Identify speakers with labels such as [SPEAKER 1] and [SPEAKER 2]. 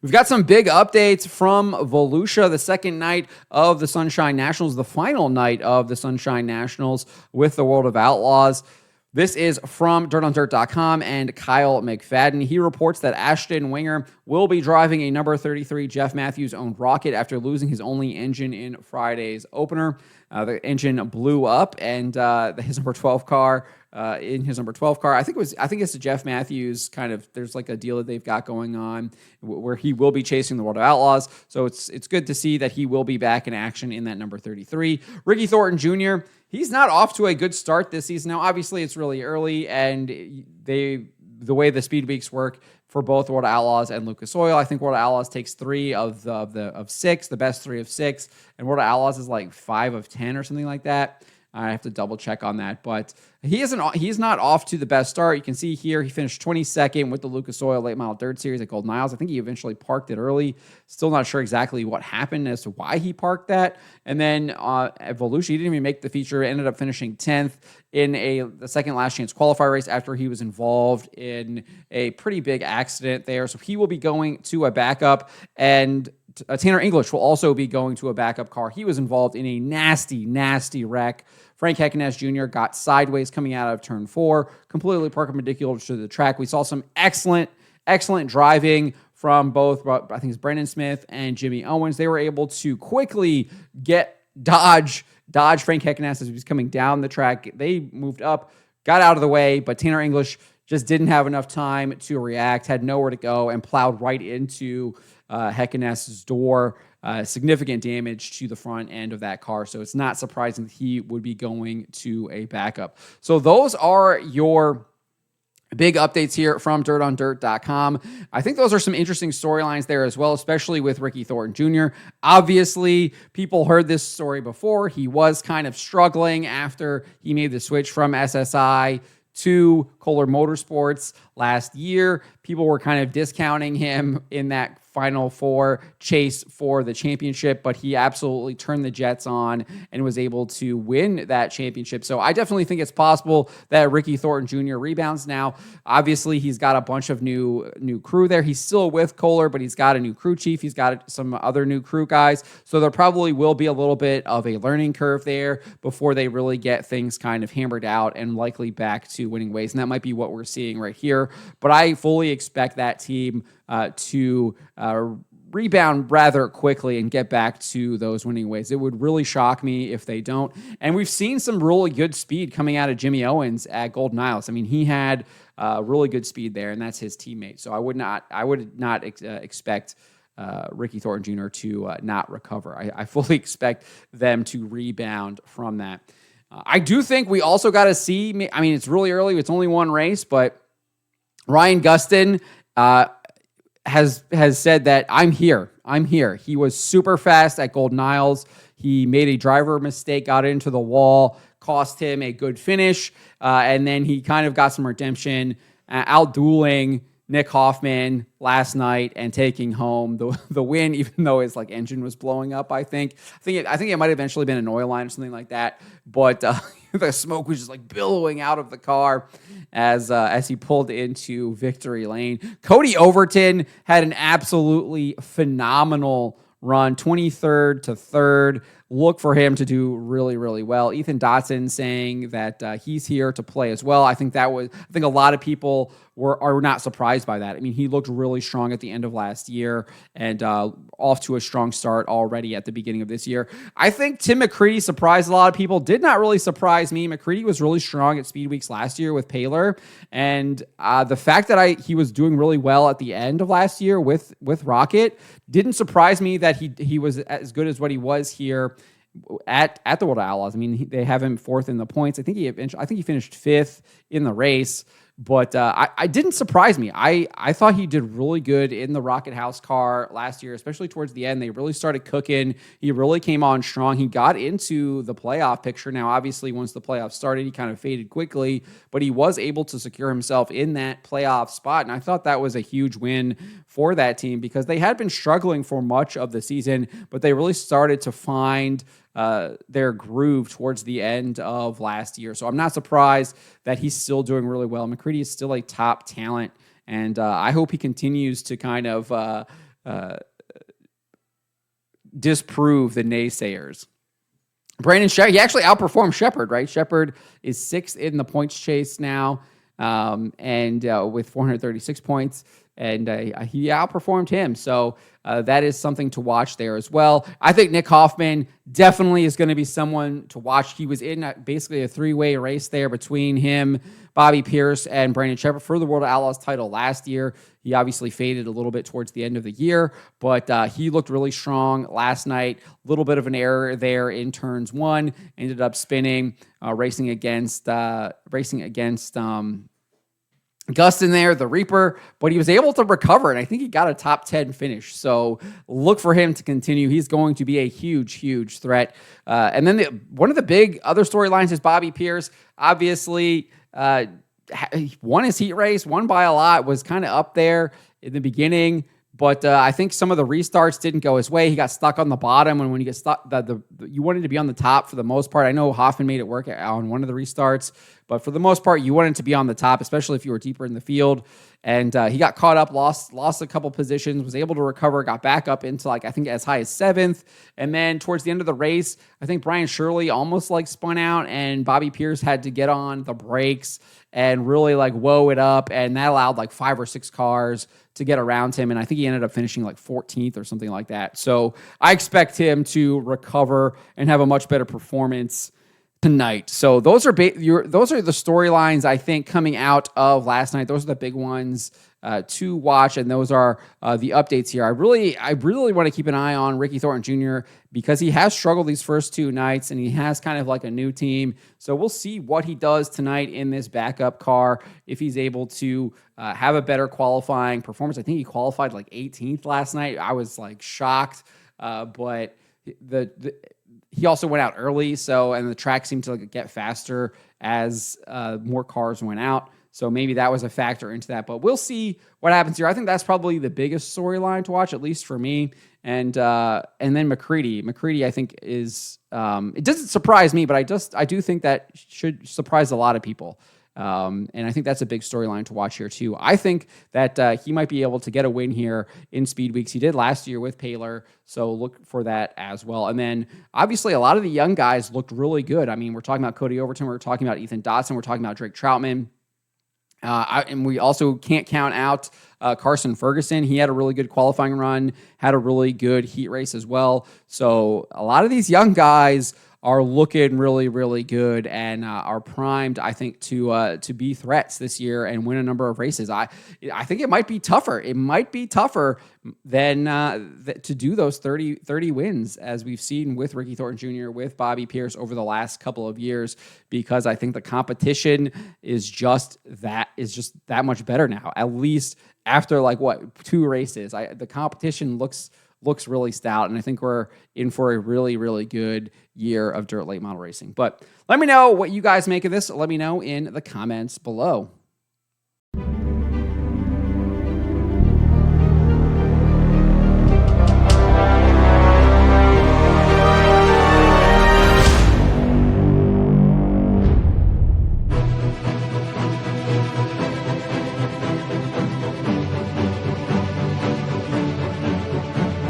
[SPEAKER 1] We've got some big updates from Volusia, the second night of the Sunshine Nationals, the final night of the Sunshine Nationals with the World of Outlaws. This is from dirtondirt.com and Kyle McFadden. He reports that Ashton Winger will be driving a number 33 Jeff Matthews-owned rocket after losing his only engine in Friday's opener. The engine blew up, and his number 12 car. I think it's the Jeff Matthews kind of. There's like a deal that they've got going on where he will be chasing the World of Outlaws. So it's good to see that he will be back in action in that number 33. Ricky Thornton Jr. He's not off to a good start this season. Now, obviously, it's really early, and the way the speed weeks work for both World of Outlaws and Lucas Oil, I think World of Outlaws takes 3 of 6, the best 3 of 6, and World of Outlaws is like 5 of 10 or something like that. I have to double check on that, but he's not off to the best start. You can see here he finished 22nd with the Lucas Oil Late Model Dirt Series at Golden Isles. I think he eventually parked it early. Still not sure exactly what happened as to why he parked that. And then at Volusia, he didn't even make the feature. Ended up finishing 10th in the second last chance qualifier race after he was involved in a pretty big accident there. So he will be going to a backup, and Tanner English will also be going to a backup car. He was involved in a nasty, nasty wreck. Frank Heckeness Jr. got sideways coming out of turn 4, completely perpendicular to the track. We saw some excellent driving from both, I think it's Brendan Smith and Jimmy Owens. They were able to quickly dodge Frank Heckeness as he was coming down the track. They moved up, got out of the way, but Tanner English just didn't have enough time to react, had nowhere to go, and plowed right into Heckeness's door. Significant damage to the front end of that car. So it's not surprising that he would be going to a backup. So those are your big updates here from dirtondirt.com. I think those are some interesting storylines there as well, especially with Ricky Thornton Jr. Obviously, people heard this story before. He was kind of struggling after he made the switch from SSI to Kohler Motorsports last year. People were kind of discounting him in that Final Four chase for the championship, but he absolutely turned the Jets on and was able to win that championship. So I definitely think it's possible that Ricky Thornton Jr. rebounds now. Obviously, he's got a bunch of new crew there. He's still with Kohler, but he's got a new crew chief. He's got some other new crew guys. So there probably will be a little bit of a learning curve there before they really get things kind of hammered out and likely back to winning ways. And that might be what we're seeing right here. But I fully expect that team to rebound rather quickly and get back to those winning ways. It would really shock me if they don't. And we've seen some really good speed coming out of Jimmy Owens at Golden Isles. I mean, he had really good speed there, and that's his teammate. So I would not expect Ricky Thornton Jr. to not recover. I fully expect them to rebound from that. I do think we also got to see, I mean, it's really early. It's only one race, but Ryan Gustin has said that I'm here. He was super fast at Golden Isles. He made a driver mistake, got into the wall, cost him a good finish, and then he kind of got some redemption, out-dueling Nick Hoffman last night and taking home the win, even though his engine was blowing up. I think it might have eventually been an oil line or something like that, but the smoke was just billowing out of the car as he pulled into victory lane. Cody Overton had an absolutely phenomenal run, 23rd to 3rd. Look for him to do really, really well. Ethan Dotson saying that he's here to play as well. I think a lot of people are not surprised by that. I mean, he looked really strong at the end of last year and off to a strong start already at the beginning of this year. I think Tim McCready surprised a lot of people. Did not really surprise me. McCready was really strong at Speed Weeks last year with Paler, and the fact that he was doing really well at the end of last year with Rocket didn't surprise me that he was as good as what he was here at the World of Outlaws. I mean, they have him 4th in the points. I think he finished 5th in the race. But I didn't surprise me. I thought he did really good in the Rocket House car last year, especially towards the end. They really started cooking. He really came on strong. He got into the playoff picture. Now, obviously, once the playoffs started, he kind of faded quickly, but he was able to secure himself in that playoff spot. And I thought that was a huge win for that team because they had been struggling for much of the season, but they really started to find their groove towards the end of last year. So I'm not surprised that he's still doing really well. McCready is still a top talent, and I hope he continues to kind of disprove the naysayers. Brandon Shepard, he actually outperformed Shepard, right? Shepard is 6th in the points chase now, and with 436 points, and he outperformed him. So that is something to watch there as well. I think Nick Hoffman definitely is going to be someone to watch. He was in basically a 3-way race there between him, Bobby Pierce, and Brandon Shepard for the World of Outlaws title last year. He obviously faded a little bit towards the end of the year, but he looked really strong last night. A little bit of an error there in turns 1, ended up spinning, racing against Gustin there, the Reaper, but he was able to recover, and I think he got a top 10 finish. So look for him to continue. He's going to be a huge, huge threat. And then one of the big other storylines is Bobby Pierce. Obviously, he won his heat race, won by a lot, was kind of up there in the beginning. But I think some of the restarts didn't go his way. He got stuck on the bottom, and when you get stuck, you wanted to be on the top for the most part. I know Hoffman made it work on one of the restarts, but for the most part, you wanted to be on the top, especially if you were deeper in the field. And he got caught up, lost a couple positions, was able to recover, got back up into I think as high as 7th. And then towards the end of the race, I think Brian Shirley almost spun out, and Bobby Pierce had to get on the brakes and really whoa it up. And that allowed 5 or 6 cars to get around him. And I think he ended up finishing 14th or something like that. So I expect him to recover and have a much better performance tonight. So those are the storylines I think coming out of last night. Those are the big ones to watch, and those are the updates here. I really want to keep an eye on Ricky Thornton Jr. because he has struggled these first 2 nights, and he has kind of a new team. So we'll see what he does tonight in this backup car, if he's able to have a better qualifying performance. I think he qualified 18th last night. I was shocked, but he also went out early, and the track seemed to get faster as more cars went out. So maybe that was a factor into that. But we'll see what happens here. I think that's probably the biggest storyline to watch, at least for me. And then McCready. McCready, I think, is it doesn't surprise me, but I do think that should surprise a lot of people. And I think that's a big storyline to watch here too. I think that he might be able to get a win here in Speed Weeks. He did last year with Paler, so look for that as well. And then obviously a lot of the young guys looked really good. I mean, we're talking about Cody Overton, we're talking about Ethan Dotson, we're talking about Drake Troutman. And we also can't count out Carson Ferguson. He had a really good qualifying run, had a really good heat race as well. So a lot of these young guys are looking really, really good and are primed, I think, to be threats this year and win a number of races. I think it might be tougher. It might be tougher than to do those 30 wins, as we've seen with Ricky Thornton Jr., with Bobby Pierce over the last couple of years, because I think the competition is just that much better now, at least after 2 races. The competition looks really stout, and I think we're in for a really, really good year of dirt late model racing. But let me know what you guys make of this. Let me know in the comments below.